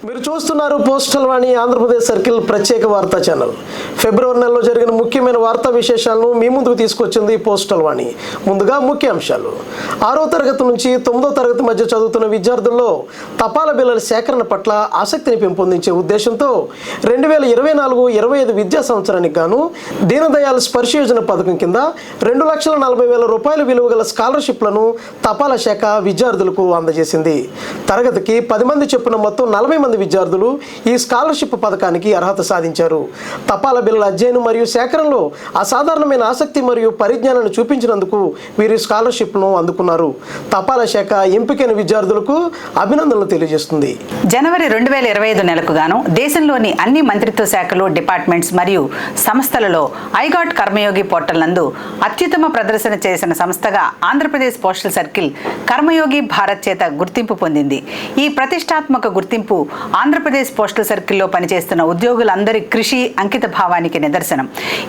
మీరు చూస్తున్నారు పోస్టల్ వాణి ఆంధ్రప్రదేశ్ సర్కిల్ ప్రత్యేక వార్తా ఛానల్. ఫిబ్రవరి నెలలో జరిగిన ముఖ్యమైన వార్తా విశేషాలను మీ ముందుకు తీసుకొచ్చింది పోస్టల్ వాణి. ముందుగా ముఖ్యాంశాలు. 6వ తరగతి నుంచి 9వ తరగతి మధ్య చదువుతున్న విద్యార్థుల్లో తపాలా బిళ్ళల సేకరణ పట్ల ఆసక్తిని పెంపొందించే ఉద్దేశంతో 2024-25 విద్యా సంవత్సరానికి గాను దీనదయాళ్ స్పర్శ యోజన పథకం కింద 2,40,000 రూపాయల విలువ గల స్కాలర్షిప్లను తపాలా శాఖ విద్యార్థులకు అందజేసింది. తరగతికి 10 మంది చొప్పున మొత్తం 40 మంది విద్యార్థులు ఈ స్కాలర్షిప్ పథకానికి అర్హత సాధించారు. తపాలా బిళ్ళల అధ్యయనం మరియు సేకరణలో అసాధారణమైన ఆసక్తి మరియు పరిజ్ఞానాన్ని చూపించినందుకు వీరు స్కాలర్షిప్ను అందుకున్నారు. తపాలా శాఖ ఎంపికైన విద్యార్థులకు అభినందనలు తెలియజేస్తుంది. జనవరి 2025 నెలకు గాను దేశంలోని అన్ని మంత్రిత్వ శాఖలు, డిపార్ట్మెంట్స్ మరియు సంస్థలలో ఐగాట్ కర్మయోగి పోర్టల్ నందు అత్యుత్తమ ప్రదర్శన చేసిన సంస్థగా ఆంధ్రప్రదేశ్ పోస్టల్ సర్కిల్ కర్మయోగి భారత్ చేత గుర్తింపు పొందింది. ఈ ప్రతిష్టాత్మక గుర్తింపు ఆంధ్రప్రదేశ్ పోస్టల్ సర్కిల్లో పనిచేస్తున్న ఉద్యోగులందరి కృషి, అంకిత భావానికి నిదర్శనం.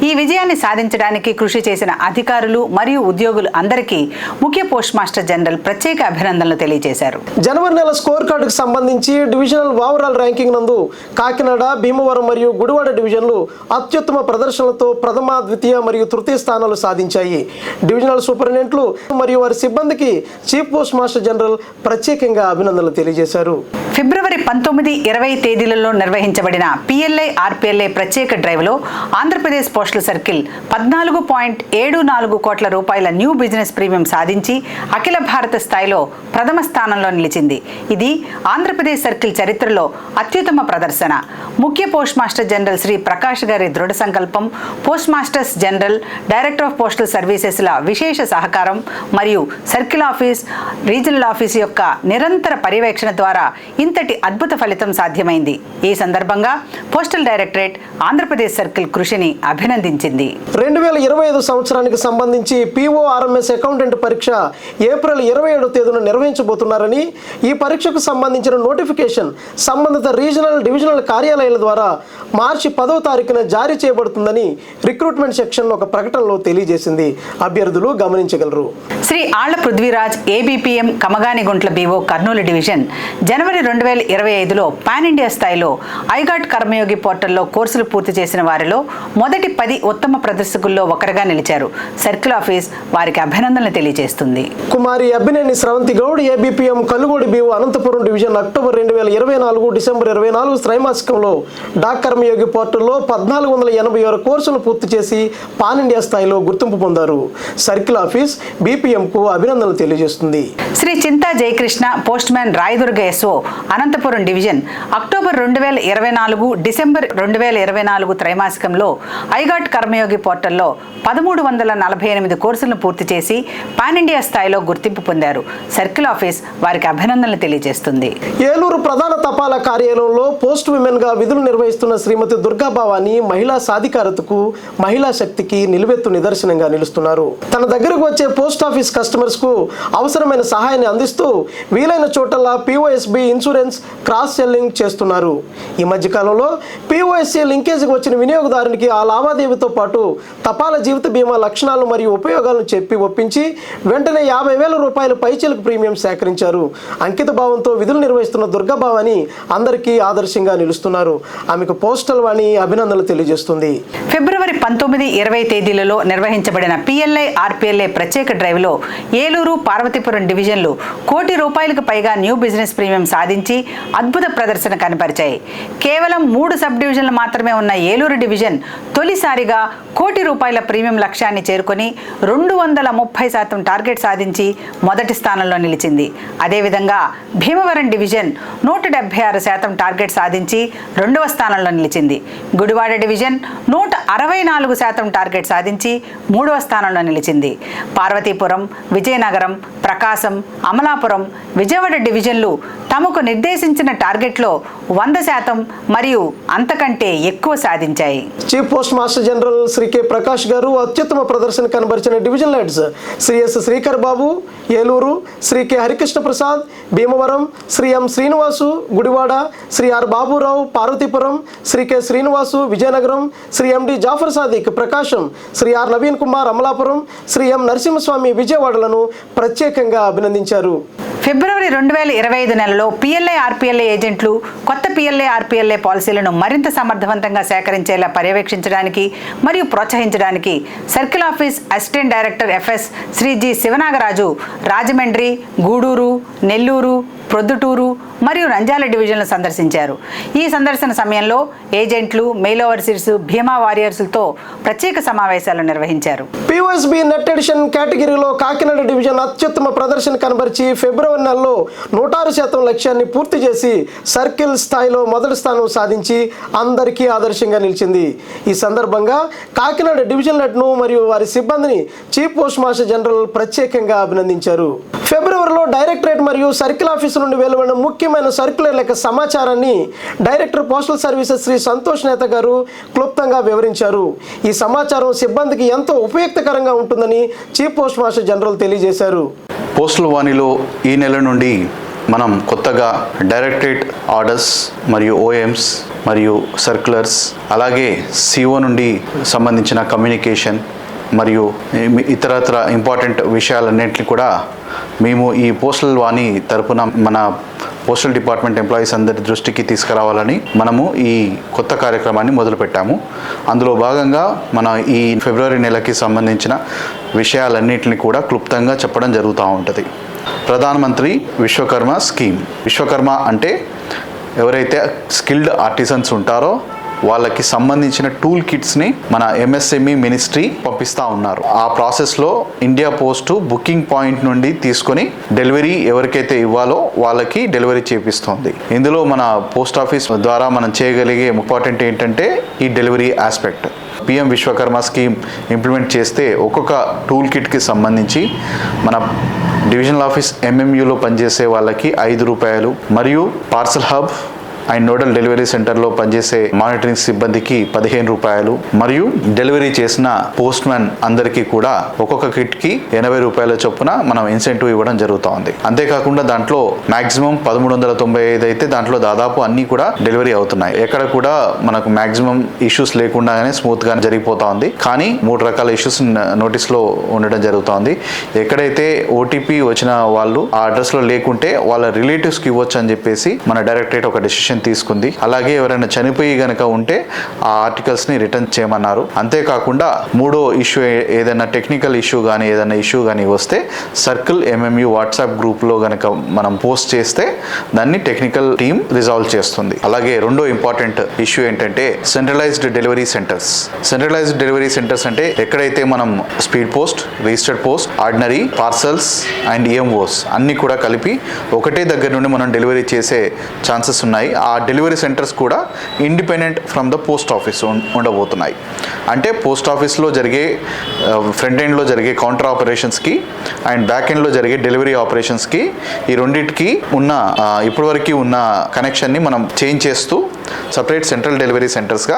ఈ విజయాన్ని సాధించడానికి కృషి చేసిన అధికారులు మరియు ఉద్యోగులు అందరికీ ముఖ్య పోస్ట్ మాస్టర్ జనరల్ ప్రత్యేక అభినందనలు తెలియజేశారు. జనవరి నెల స్కోర్ కార్డుకు సంబంధించి డివిజనల్ ఓవరాల్ ర్యాంకింగ్ నందు కాకినాడ, భీమవరం మరియు గుడివాడ డివిజన్లు అత్యుత్తమ ప్రదర్శనలతో ప్రథమ, ద్వితీయ మరియు తృతీయ స్థానాలు సాధించాయి. డివిజనల్ సూపరింటెండెంట్లు మరియు వారి సిబ్బందికి చీఫ్ పోస్ట్ మాస్టర్ జనరల్ ప్రత్యేకంగా అభినందనలు తెలియజేశారు. ఫిబ్రవరి 19-20 తేదీలలో నిర్వహించబడిన పిఎల్ఐ ఆర్పిఎల్ఐ ప్రత్యేక డ్రైవ్లో ఆంధ్రప్రదేశ్ పోస్టల్ సర్కిల్ 14.74 కోట్ల రూపాయల న్యూ బిజినెస్ ప్రీమియం సాధించి అఖిల భారత స్థాయిలో ప్రథమ స్థానంలో నిలిచింది. ఇది ఆంధ్రప్రదేశ్ సర్కిల్ చరిత్రలో అత్యుత్తమ ప్రదర్శన. ముఖ్య post master general Shri Prakash గారి దృఢ సంకల్పం, post masters general, director of postal సర్వీసెస్ల విశేష సహకారం మరియు సర్కిల్ ఆఫీస్, రీజనల్ ఆఫీస్ యొక్క నిరంతర పర్యవేక్షణ ద్వారా ఇంతటి అద్భుత ఫలితం సాధ్యమైంది. ఈ సందర్భంగా పోస్టల్ డైరెక్టరేట్ ఆంధ్రప్రదేశ్ సర్కిల్ కృషిని అభినందించింది. 2025 సంవత్సరానికి సంబంధించి PORMS అకౌంటెంట్ పరీక్ష ఏప్రిల్ 27వ తేదీన నిర్వహించబోతున్నారని, ఈ పరీక్షకు సంబంధించిన నోటిఫికేషన్ సంబంధిత రీజనల్, డివిజనల్ కార్యాలయాల ద్వారా మార్చి 10వ తారీఖున జారీ చేయబడుతుందని రిక్రూట్మెంట్ సెక్షన్ ఒక ప్రకటనలో తెలియజేసింది. అభ్యర్థులు గమనించగలరు. Shri Alla Prithviraj ABPM Kamaganiguntla BO Kurnool division జనవరి 2025లో పాన్ ఇండియా స్థాయిలో ఐగాట్ కర్మయోగి పోర్టల్లో కోర్సులు పూర్తి చేసిన వారిలో మొదటి 10 ఉత్తమ ప్రదర్శకుల్లో ఒకరుగా నిలిచారు. సర్కిల్ ఆఫీస్ వారికి అభినందనలు తెలియజేస్తుంది. Kumari Abbineni Sravanthi Goud ABPM Kallugodi BO Anantapur division October 2024 December 24 త్రైమాసికంలో డాక్ కర్మయోగి పోర్టల్లో 1486 కోర్సులు పూర్తి చేసి పాన్ ఇండియా స్థాయిలో గుర్తింపు పొందారు. సర్కిల్ ఆఫీస్ BPMకు అభినందనలు తెలియజేస్తుంది. Shri Chinta Jayakrishna postman Rayadurg SO Anantapur division October 2024 December 2024 త్రైమాసికంలో ఐగాట్ కర్మయోగి పోర్టల్లో 1348 కోర్సులను పూర్తి చేసి పాన్ ఇండియా స్థాయిలో గుర్తింపు పొందారు. సర్కిల్ ఆఫీస్ వారికి అభినందనలు తెలియజేస్తుంది. ఏలూరు ప్రధాన తపాలా కార్యాలయంలో పోస్ట్ విమెన్ గా విధులు నిర్వహిస్తున్న శ్రీమతి దుర్గా భవాని మహిళా సాధికారతకు, మహిళా శక్తికి నిలువెత్తు నిదర్శనంగా నిలుస్తున్నారు. తన దగ్గరకు వచ్చే పోస్ట్ ఆఫీస్ కస్టమర్స్ కు అవసరమైన సహాయాన్ని అందిస్తూ వీలైన చోటల్లా POSB ఇన్సూరెన్స్ క్రాస్ సెల్లింగ్ చేస్తున్నారు. ఈ మధ్యకాలంలో POSC లింకేజ్కి వచ్చిన వినియోగదారునికి ఆ లావాదేవీతో పాటు తపాలా జీవిత బీమా లక్షణాలు మరియు ఉపయోగాలను చెప్పి ఒప్పించి వెంటనే 50,000 రూపాయల పైచిలకు ప్రీమియం సేకరించారు. అంకిత భావంతో విధులు నిర్వహిస్తున్న దుర్గా భవాని అందరికీ ఆదర్శంగా నిలుస్తున్నారు. ఆమెకు పోస్టల్ వాణి అభినందనలు తెలియజేస్తుంది. ఫిబ్రవరి 19-20 తేదీలలో నిర్వహించబడిన PLI RPLA ప్రత్యేక డ్రైవ్లో ఏలూరు, పార్వతీపురం డివిజన్లు కోటి రూపాయలకు పైగా న్యూ బిజినెస్ ప్రీమియం సాధించి అద్భుత ప్రదర్శన కనపరిచాయి. కేవలం 3 సబ్ డివిజన్లు మాత్రమే ఉన్న ఏలూరు డివిజన్ తొలిసారిగా కోటి రూపాయల ప్రీమియం లక్ష్యాన్ని చేరుకొని 230% టార్గెట్ సాధించి మొదటి స్థానంలో నిలిచింది. అదేవిధంగా భీమవరం డివిజన్ 176% టార్గెట్ సాధించి 2వ స్థానంలో నిలిచింది. గుడివాడ డివిజన్ 164% టార్గెట్ సాధించి 3వ స్థానంలో నిలిచింది. పార్వతీపురం, విజయనగరం, ప్రకాశం, అమలాపురం, విజయవాడ డివిజన్లు తమకు నిర్దేశించిన టార్గెట్లో 100% మరియు అంతకంటే ఎక్కువ సాధించాయి. Chief post master general Shri K. Prakash గారు అత్యుత్తమ ప్రదర్శన కనబరిచిన divisional heads Shri S. Srikar Babu Eluru, Shri K. Harikrishna Prasad Bhimavaram, Shri M. Srinivasu Gudivada, Shri R. Baburao Parvathipuram, Shri K. Srinivasu Vizianagaram, Shri MD Jafar Sadiq Prakasam, Shri R. Naveen Kumar Amalapuram, Shri M. Narasimhaswamy విజయవాడలను ప్రత్యేకంగా అభినందించారు. ఫిబ్రవరి 2025 నెలలో పిఎల్ఐ ఆర్పిఎల్ఐ ఏజెంట్లు కొత్త పిఎల్ఐ ఆర్పిఎల్ఐ పాలసీలను మరింత సమర్థవంతంగా సేకరించేలా పర్యవేక్షించడానికి మరియు ప్రోత్సహించడానికి circle office assistant director FS Shri G Sivanagaraju Rajahmundry, Gudur, Nellore, Proddatur మరియు నంద్యాల డివిజన్లు సందర్శించారు. ఈ సందర్శన సమయంలో ఏజెంట్లు, మెయిల్ ఓవర్సీర్స్, భీమా వారియర్స్లతో ప్రత్యేక సమావేశాలు నిర్వహించారు. పిఓఎస్బి నెట్ ఎడిషన్ కేటగిరీలో కాకినాడ డివిజన్ అత్యుత్తమ ప్రదర్శన కనబరిచి ఫిబ్రవరి నెలలో 106% లక్ష్యాన్ని పూర్తి చేసి సర్కిల్ స్థాయిలో మొదటి స్థానం సాధించి అందరికీ ఆదర్శంగా నిలిచింది. ఈ సందర్భంగా కాకినాడ డివిజన్ నెట్ను మరియు వారి సిబ్బందిని చీఫ్ పోస్ట్ మాస్టర్ జనరల్ ప్రత్యేకంగా అభినందించారు. ఫిబ్రవరిలో డైరెక్టరేట్ మరియు సర్కిల్ ఆఫీసు నుండి వెలువడిన ముఖ్యమైన సర్క్యులర్ లెక్క సమాచారాన్ని director postal services Shri Santosh Neta గారు క్లుప్తంగా వివరించారు. ఈ సమాచారం సిబ్బందికి ఎంతో ఉపయుక్తకరంగా ఉంటుందని చీఫ్ పోస్ట్ మాస్టర్ జనరల్ తెలియజేశారు. పోస్టల్ వాణిలో ఈ నెల నుండి మనం కొత్తగా డైరెక్టరేట్ ఆర్డర్స్ మరియు ఓఎమ్స్ మరియు సర్క్యులర్స్, అలాగే సిఓ నుండి సంబంధించిన కమ్యూనికేషన్ మరియు ఇతరత్ర ఇంపార్టెంట్ విషయాలన్నింటినీ కూడా మేము ఈ పోస్టల్ వాణి తరపున మన పోస్టల్ డిపార్ట్మెంట్ ఎంప్లాయీస్ అందరి దృష్టికి తీసుకురావాలని మనము ఈ కొత్త కార్యక్రమాన్ని మొదలుపెట్టాము. అందులో భాగంగా మన ఈ ఫిబ్రవరి నెలకి సంబంధించిన విషయాలన్నింటినీ కూడా క్లుప్తంగా చెప్పడం జరుగుతూ ఉంటుంది. ప్రధానమంత్రి విశ్వకర్మ స్కీమ్. విశ్వకర్మ అంటే ఎవరైతే స్కిల్డ్ ఆర్టిజన్స్ ఉంటారో వాళ్ళకి సంబంధించిన టూల్ కిట్స్ని మన ఎంఎస్ఎంఈ మినిస్ట్రీ పంపిస్తూ ఉన్నారు. ఆ ప్రాసెస్లో ఇండియా పోస్ట్ బుకింగ్ పాయింట్ నుండి తీసుకొని డెలివరీ ఎవరికైతే ఇవ్వాలో వాళ్ళకి డెలివరీ చేపిస్తుంది. ఇందులో మన పోస్ట్ ఆఫీస్ ద్వారా మనం చేయగలిగే ఇంపార్టెంట్ ఏంటంటే ఈ delivery aspect. PM Vishwakarma scheme implement చేస్తే ఒక్కొక్క టూల్ కిట్కి సంబంధించి మన డివిజనల్ ఆఫీస్ ఎంఎంయూలో పనిచేసే వాళ్ళకి ₹5 మరియు parcel hub and nodal delivery సెంటర్లో పనిచేసే మానిటరింగ్ సిబ్బందికి ₹15 మరియు డెలివరీ చేసిన పోస్ట్ మ్యాన్ అందరికీ కూడా ఒక్కొక్క కిట్కి ₹80 చొప్పున మనం ఇన్సెంటివ్ ఇవ్వడం జరుగుతుంది. అంతేకాకుండా దాంట్లో మాక్సిమం 1395 అయితే దాంట్లో దాదాపు అన్నీ కూడా డెలివరీ అవుతున్నాయి. ఎక్కడ కూడా మనకు మాక్సిమం ఇష్యూస్ లేకుండానే స్మూత్గా జరిగిపోతా ఉంది. కానీ 3 రకాల ఇష్యూస్ నోటీస్లో ఉండడం జరుగుతుంది. ఎక్కడైతే ఓటీపీ వచ్చిన వాళ్ళు ఆ అడ్రస్లో లేకుంటే వాళ్ళ రిలేటివ్స్కి ఇవ్వచ్చు అని చెప్పేసి మన డైరెక్టరేట్ ఒక డెసిషన్ తీసుకుంది. అలాగే ఎవరైనా చనిపోయి గనక ఉంటే ఆ ఆర్టికల్స్ని రిటర్న్ చేయమన్నారు. అంతేకాకుండా మూడో ఇష్యూ ఏదైనా టెక్నికల్ ఇష్యూ కానీ ఏదైనా ఇష్యూ కానీ వస్తే సర్కిల్ ఎంఎంయు వాట్సాప్ గ్రూప్లో గనక మనం పోస్ట్ చేస్తే దాన్ని టెక్నికల్ టీమ్ రిజాల్వ్ చేస్తుంది. అలాగే రెండో ఇంపార్టెంట్ ఇష్యూ ఏంటంటే centralised delivery centres. Centralised delivery centres అంటే ఎక్కడైతే మనం speed post, registered post, ordinary, parcels and EMOs అన్నీ కూడా కలిపి ఒకటే దగ్గర నుండి మనం డెలివరీ చేసే ఛాన్సెస్ ఉన్నాయి. ఆ డెలివరీ సెంటర్స్ కూడా independent from the post office ఉండబోతున్నాయి. అంటే పోస్ట్ ఆఫీస్లో జరిగే ఫ్రంట్ ఎండ్లో జరిగే కౌంటర్ ఆపరేషన్స్కి అండ్ బ్యాక్ ఎండ్లో జరిగే డెలివరీ ఆపరేషన్స్కి ఈ రెండింటికి ఉన్న ఇప్పటివరకు ఉన్న కనెక్షన్ని మనం చేంజ్ చేస్తూ సపరేట్ సెంట్రల్ డెలివరీ సెంటర్స్గా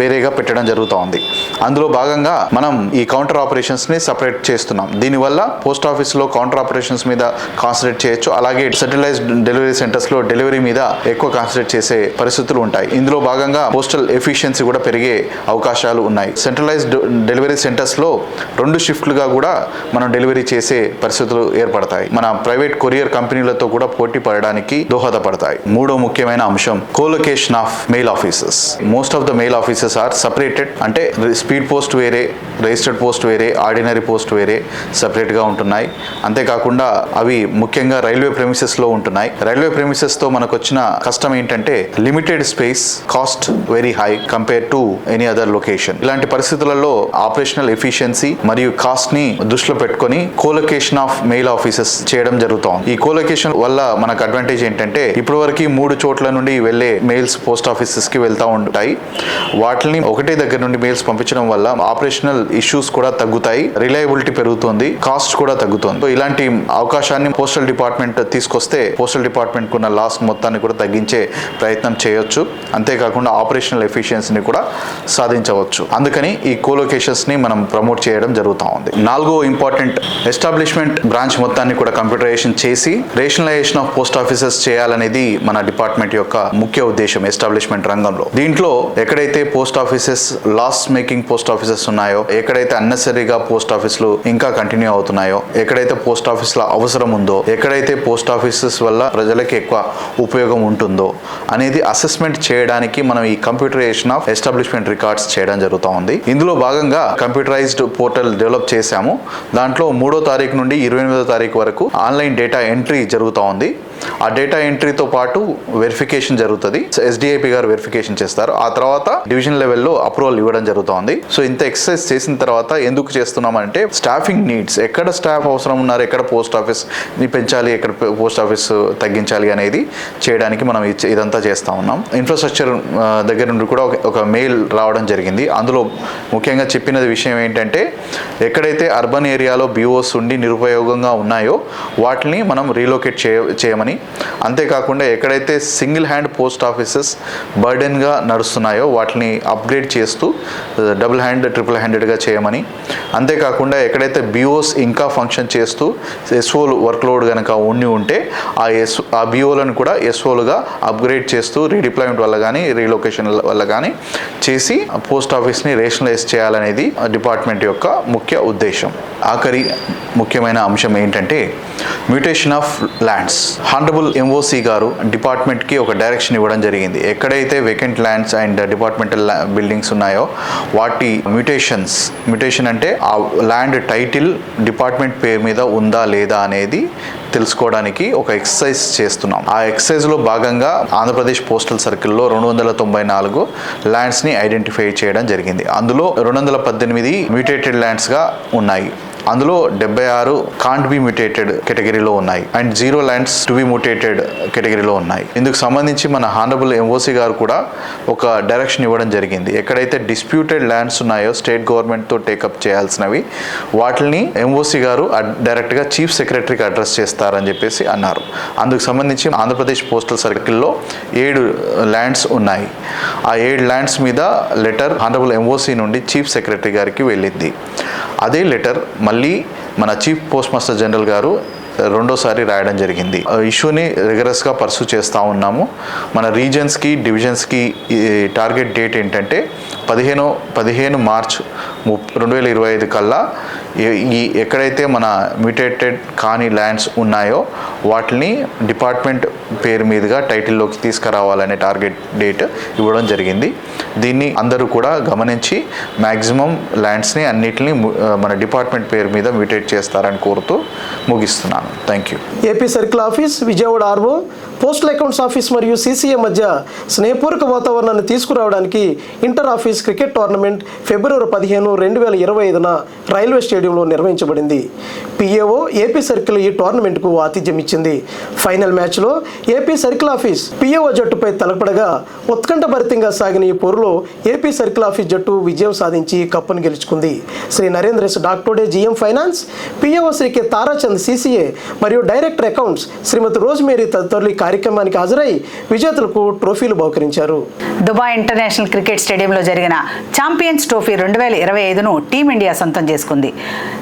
వేరేగా పెట్టడం జరుగుతూ ఉంది. అందులో భాగంగా మనం ఈ కౌంటర్ ఆపరేషన్స్ని సపరేట్ చేస్తున్నాం. దీనివల్ల పోస్ట్ ఆఫీస్లో కౌంటర్ ఆపరేషన్స్ మీద కాన్సన్ట్రేట్ చేయొచ్చు. అలాగే సెంట్రలైజ్డ్ డెలివరీ సెంటర్స్లో డెలివరీ మీద ఎక్కువ కాన్సన్ట్రేట్ చేసే పరిస్థితులు ఉంటాయి. ఇందులో భాగంగా పోస్టల్ ఎఫిషియన్సీ కూడా పెరిగే అవకాశాలు ఉన్నాయి. సెంట్రలైజ్డ్ డెలివరీ సెంటర్స్లో 2 షిఫ్ట్లుగా కూడా మనం డెలివరీ చేసే పరిస్థితులు ఏర్పడతాయి. మన ప్రైవేట్ కొరియర్ కంపెనీలతో కూడా పోటీ పడడానికి దోహదపడతాయి. మూడో ముఖ్యమైన అంశం colocation of mail offices. Most of the mail offices are separated. అంటే స్పీడ్ పోస్ట్ వేరే, రిజిస్టర్డ్ పోస్ట్ వేరే, ఆర్డినరీ పోస్ట్ వేరే సపరేట్గా ఉంటున్నాయి. అంతేకాకుండా అవి ముఖ్యంగా రైల్వే ప్రెమిసెస్లో ఉంటున్నాయి. రైల్వే ప్రెమిసెస్తో మనకు వచ్చిన కష్టం ఏంటంటే limited space, cost very high compare to any other location. ఇలాంటి పరిస్థితులలో ఆపరేషనల్ ఎఫిషియన్సీ మరియు కాస్ట్ ని దృష్టిలో పెట్టుకొని కోలొకేషన్ ఆఫ్ మెయిల్ ఆఫీసెస్ చేయడం జరుగుతోంది. ఈ కోలొకేషన్ వల్ల మనకు అడ్వాంటేజ్ ఏంటంటే ఇప్పటివరకు 3 చోట్ల నుండి వెళ్లే మెయిల్స్ పోస్ట్ ఆఫీసెస్ కి వెళ్తూ ఉంటాయి. వాటిని ఒకటే దగ్గర నుండి మెయిల్స్ పంపించడం వల్ల ఆపరేషనల్ ఇష్యూస్ కూడా తగ్గుతాయి, రిలయబిలిటీ పెరుగుతుంది, కాస్ట్ కూడా తగ్గుతుంది. ఇలాంటి అవకాశాన్ని పోస్టల్ డిపార్ట్మెంట్ తీసుకొస్తే పోస్టల్ డిపార్ట్మెంట్ కున్న లాస్ మొత్తాన్ని కూడా తగ్గించే ప్రయత్నం చేయొచ్చు. అంతేకాకుండా ఆపరేషనల్ ఎఫిషియన్సీని కూడా సాధించవచ్చు. అందుకని ఈ కోలొకేషన్స్ని మనం ప్రమోట్ చేయడం జరుగుతూ ఉంది. 4వ ఇంపార్టెంట్, ఎస్టాబ్లిష్మెంట్ బ్రాంచ్ మొత్తాన్ని కూడా కంప్యూటరైజేషన్ చేసి రేషనలైజేషన్ ఆఫ్ పోస్ట్ ఆఫీసెస్ చేయాలనేది మన డిపార్ట్మెంట్ యొక్క ముఖ్య ఉద్దేశం ఎస్టాబ్లిష్మెంట్ రంగంలో. దీంట్లో ఎక్కడైతే post offices loss making post offices ఉన్నాయో, ఎక్కడైతే అన్నెసరీగా పోస్ట్ ఆఫీసులు ఇంకా కంటిన్యూ అవుతున్నాయో, ఎక్కడైతే పోస్ట్ ఆఫీసుల అవసరం ఉందో, ఎక్కడైతే పోస్ట్ ఆఫీసెస్ వల్ల ప్రజలకి ఎక్కువ ఉపయోగం ఉంటుందో అనేది అసెస్మెంట్ చేయడానికి మనం ఈ కంప్యూటరైజేషన్ ఆఫ్ ఎస్టాబ్లిష్మెంట్ రికార్డ్స్ చేయడం జరుగుతూ ఉంది. ఇందులో భాగంగా కంప్యూటరైజ్డ్ పోర్టల్ డెవలప్ చేశాము. దాంట్లో 3వ తారీఖు నుండి 28వ తారీఖు వరకు ఆన్లైన్ డేటా ఎంట్రీ జరుగుతూ ఉంది. ఆ డేటా ఎంట్రీతో పాటు వెరిఫికేషన్ జరుగుతుంది. SDIP గారు వెరిఫికేషన్ చేస్తారు. ఆ తర్వాత డివిజన్ లెవెల్లో అప్రూవల్ ఇవ్వడం జరుగుతుంది. సో ఇంత ఎక్సర్సైజ్ చేసిన తర్వాత ఎందుకు చేస్తున్నామంటే స్టాఫింగ్ నీడ్స్, ఎక్కడ స్టాఫ్ అవసరం ఉన్నారు, ఎక్కడ పోస్ట్ ఆఫీస్ని పెంచాలి, ఎక్కడ పోస్ట్ ఆఫీస్ తగ్గించాలి అనేది చేయడానికి మనం ఇదంతా చేస్తూ ఉన్నాం. ఇన్ఫ్రాస్ట్రక్చర్ దగ్గర నుండి కూడా ఒక మెయిల్ రావడం జరిగింది. అందులో ముఖ్యంగా చెప్పినది విషయం ఏంటంటే ఎక్కడైతే అర్బన్ ఏరియాలో BOs ఉండి నిరుపయోగంగా ఉన్నాయో వాటిని మనం రీలొకేట్ చేయమని, అంతేకాకుండా ఎక్కడైతే సింగిల్ హ్యాండ్ పోస్ట్ ఆఫీసెస్ బర్డెన్గా నడుస్తున్నాయో వాటిని అప్గ్రేడ్ చేస్తూ డబుల్ హ్యాండ్, ట్రిపుల్ హ్యాండెడ్గా చేయమని, అంతేకాకుండా ఎక్కడైతే BOs ఇంకా ఫంక్షన్ చేస్తూ SOలు వర్క్లోడ్ కనుక ఉంటే ఆ BOలను కూడా SOలుగా అప్గ్రేడ్ చేస్తూ రీడిప్లాయ్మెంట్ వల్ల కానీ రీలొకేషన్ వల్ల కానీ చేసి పోస్ట్ ఆఫీస్ని రేషనలైజ్ చేయాలనేది డిపార్ట్మెంట్ యొక్క ముఖ్య ఉద్దేశం. ఆఖరి ముఖ్యమైన అంశం ఏంటంటే mutation of lands. Honourable MOC గారు డిపార్ట్మెంట్కి ఒక డైరెక్షన్ ఇవ్వడం జరిగింది. ఎక్కడైతే vacant lands and departmental buildings ఉన్నాయో వాటి మ్యూటేషన్ అంటే ఆ ల్యాండ్ టైటిల్ డిపార్ట్మెంట్ పేరు మీద ఉందా లేదా అనేది తెలుసుకోవడానికి ఒక ఎక్సర్సైజ్ చేస్తున్నాం. ఆ ఎక్సర్సైజ్లో భాగంగా ఆంధ్రప్రదేశ్ పోస్టల్ సర్కిల్లో 294 ల్యాండ్స్ని ఐడెంటిఫై చేయడం జరిగింది. అందులో 218 మ్యూటేటెడ్ ల్యాండ్స్గా ఉన్నాయి. అందులో 76 కాంట్ బి మ్యూటేటెడ్ కేటగిరీలో ఉన్నాయి and 0 lands to be mutated కేటగిరీలో ఉన్నాయి. ఇందుకు సంబంధించి మన హానరబుల్ MOC గారు కూడా ఒక డైరెక్షన్ ఇవ్వడం జరిగింది. ఎక్కడైతే డిస్ప్యూటెడ్ ల్యాండ్స్ ఉన్నాయో స్టేట్ గవర్నమెంట్తో టేకప్ చేయాల్సినవి వాటిని MOC గారు డైరెక్ట్గా చీఫ్ సెక్రటరీకి అడ్రస్ చేస్తారని చెప్పేసి అన్నారు. అందుకు సంబంధించి ఆంధ్రప్రదేశ్ పోస్టల్ సర్కిల్లో 7 ల్యాండ్స్ ఉన్నాయి. ఆ 7 ల్యాండ్స్ మీద లెటర్ హానరబుల్ MOC నుండి చీఫ్ సెక్రటరీ గారికి వెళ్ళింది. అదే లెటర్ మళ్ళీ మన చీఫ్ పోస్ట్ మాస్టర్ జనరల్ గారు రెండోసారి రాయడం జరిగింది. ఇష్యూని రిగరస్గా పర్సూ చేస్తూ ఉన్నాము. మన రీజన్స్కి, డివిజన్స్కి టార్గెట్ డేట్ ఏంటంటే 15 మార్చ్ 2025 కల్లా ఎక్కడైతే మన మ్యూటేటెడ్ కాని ల్యాండ్స్ ఉన్నాయో వాటిని డిపార్ట్మెంట్ పేరు మీదుగా టైటిల్లోకి తీసుకురావాలనే టార్గెట్ డేట్ ఇవ్వడం జరిగింది. దీన్ని అందరూ కూడా గమనించి మ్యాక్సిమం ల్యాండ్స్ని అన్నిటిని మన డిపార్ట్మెంట్ పేరు మీద మ్యూటేట్ చేస్తారని కోరుతూ ముగిస్తున్నాను. Thank you. AP circle office, Vijayawada RO, postal accounts office మరియు CCA మధ్య స్నేహపూర్వక వాతావరణాన్ని తీసుకురావడానికి ఇంటర్ ఆఫీస్ క్రికెట్ టోర్నమెంట్ ఫిబ్రవరి 15, 2025న రైల్వే స్టేడియంలో నిర్వహించబడింది. PAO ఏపీ సర్కిల్ ఈ టోర్నమెంట్కు ఆతిథ్యం ఇచ్చింది. ఫైనల్ మ్యాచ్లో ఏపీ సర్కిల్ ఆఫీస్ PAO జట్టుపై తలపడగా ఉత్కంఠభరితంగా సాగిన ఈ పోరులో ఏపీ సర్కిల్ ఆఫీస్ జట్టు విజయం సాధించి కప్పును గెలుచుకుంది. శ్రీ నరేంద్ర ఎస్ డాక్టోడే GM finance, PAO Shri K Tarachand CCA మరియు డైరెక్టర్ అకౌంట్స్ శ్రీమతి రోజ్మేరీ తదితరులు ఈ కార్యక్రమానికి హాజరై విజేతలకు ట్రోఫీలు బహుకరించారు. దుబాయ్ ఇంటర్నేషనల్ క్రికెట్ స్టేడియంలో జరిగిన ఛాంపియన్స్ ట్రోఫీ 2025ను టీమిండియా సొంతం చేసుకుంది.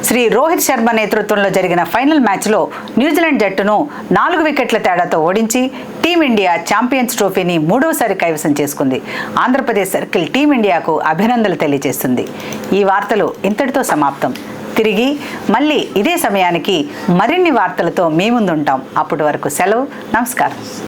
శ్రీ రోహిత్ శర్మ నేతృత్వంలో జరిగిన ఫైనల్ మ్యాచ్లో న్యూజిలాండ్ జట్టును 4 వికెట్ల తేడాతో ఓడించి టీమిండియా ఛాంపియన్స్ ట్రోఫీని 3వసారి కైవసం చేసుకుంది. ఆంధ్రప్రదేశ్ సర్కిల్ టీమిండియాకు అభినందనలు తెలియజేస్తుంది. ఈ వార్తలు ఇంతటితో సమాప్తం. తిరిగి మళ్ళీ ఇదే సమయానికి మరిన్ని వార్తలతో మీ ముందుంటాం. అప్పటి వరకు సెలవు. నమస్కారం.